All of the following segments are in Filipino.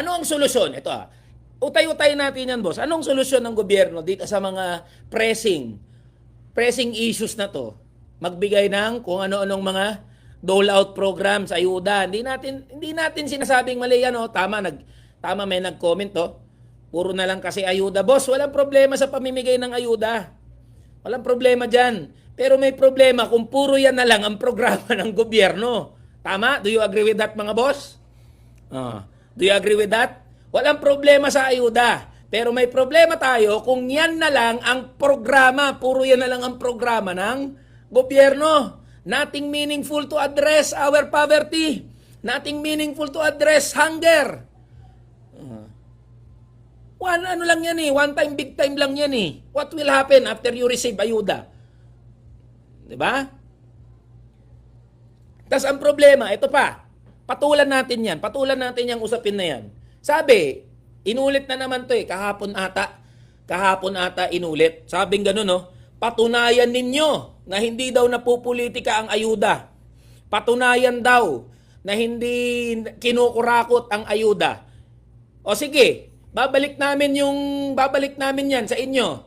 Ano ang solusyon? Ito Utay-utay natin yan, boss. Anong solusyon ng gobyerno dito sa mga pressing issues na to? Magbigay ng kung ano-anong mga dole-out programs, ayuda. Hindi natin sinasabing mali yan, Tama may nag-comment, Puro na lang kasi ayuda. Boss, walang problema sa pamimigay ng ayuda. Walang problema dyan. Pero may problema kung puro yan na lang ang programa ng gobyerno. Tama? Do you agree with that, mga boss? Do you agree with that? Walang problema sa ayuda. Pero may problema tayo kung yan na lang ang programa, puro yan na lang ang programa ng gobyerno. Nothing meaningful to address our poverty. Nothing meaningful to address hunger. Ano lang yan one time, big time lang yan What will happen after you receive ayuda? Diba? Tas ang problema, ito pa. Patulan natin yung usapin na yan. Sabi, inulit na naman to kahapon ata inulit. Sabing gano'n patunayan ninyo na hindi daw napupolitika ang ayuda. Patunayan daw na hindi kinukurakot ang ayuda. O sige, babalik namin yan sa inyo.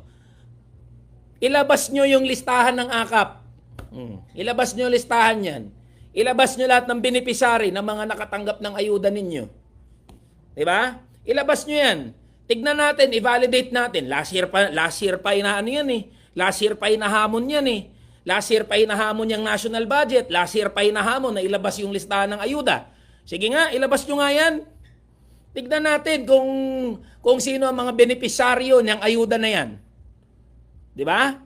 Ilabas nyo yung listahan ng AKAP. Ilabas nyo yung listahan yan. Ilabas nyo lahat ng beneficiary ng mga nakatanggap ng ayuda ninyo. Diba? Ilabas nyo yan. Tignan natin, i-validate natin. Last year pa Last year pa inahamon yan Last year pa inahamon yung national budget. Last year pa inahamon na ilabas yung listahan ng ayuda. Sige nga, ilabas nyo nga yan. Tignan natin kung sino ang mga benepisyaryo ng ayuda na yan. Diba?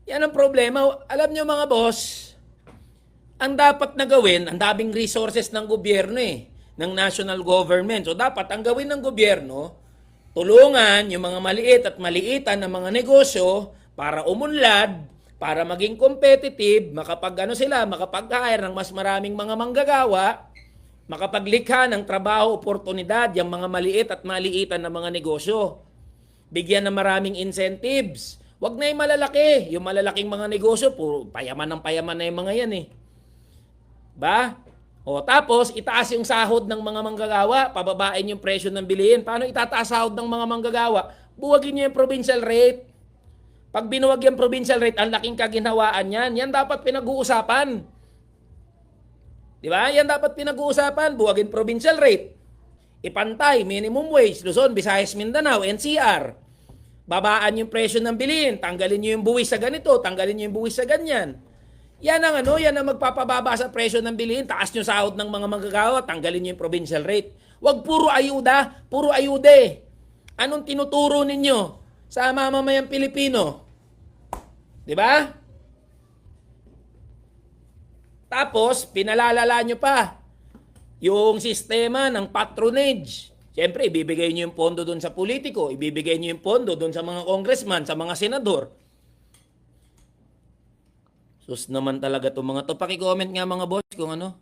Yan ang problema. Alam nyo mga boss, ang dapat na gawin, ang daming resources ng gobyerno ng national government. So dapat ang gawin ng gobyerno, tulungan yung mga maliit at maliitan na mga negosyo para umunlad, para maging competitive, makapag-hire ng mas maraming mga manggagawa, makapaglikha ng trabaho, oportunidad, yung mga maliit at maliitan na mga negosyo. Bigyan ng maraming incentives. Wag na yung malalaki. Yung malalaking mga negosyo, puro payaman na yung mga yan Ba? Tapos, itaas yung sahod ng mga manggagawa, pababain yung presyo ng bilihin. Paano itataas sahod ng mga manggagawa? Buwagin nyo yung provincial rate. Pag binuwag yung provincial rate, ang laking kaginhawaan yan. Yan dapat pinag-uusapan. Diba? Yan dapat pinag-uusapan. Buwagin provincial rate. Ipantay, minimum wage, Luzon, Visayas, Mindanao, NCR. Babaan yung presyo ng bilihin. Tanggalin nyo yung buwis sa ganito, tanggalin nyo yung buwis sa ganyan. Yan ang magpapababa sa presyo ng bilihin. Taas nyo sahod ng mga manggagawa, tanggalin nyo yung provincial rate. Huwag puro ayuda, puro ayude. Anong tinuturo ninyo sa mamamayang Pilipino? Diba? Tapos, pinalalala nyo pa yung sistema ng patronage. Siyempre, ibibigay nyo yung pondo doon sa politiko, ibibigay nyo yung pondo doon sa mga congressman, sa mga senador. Sus naman talaga itong mga to. Paki-comment nga mga boss kung ano.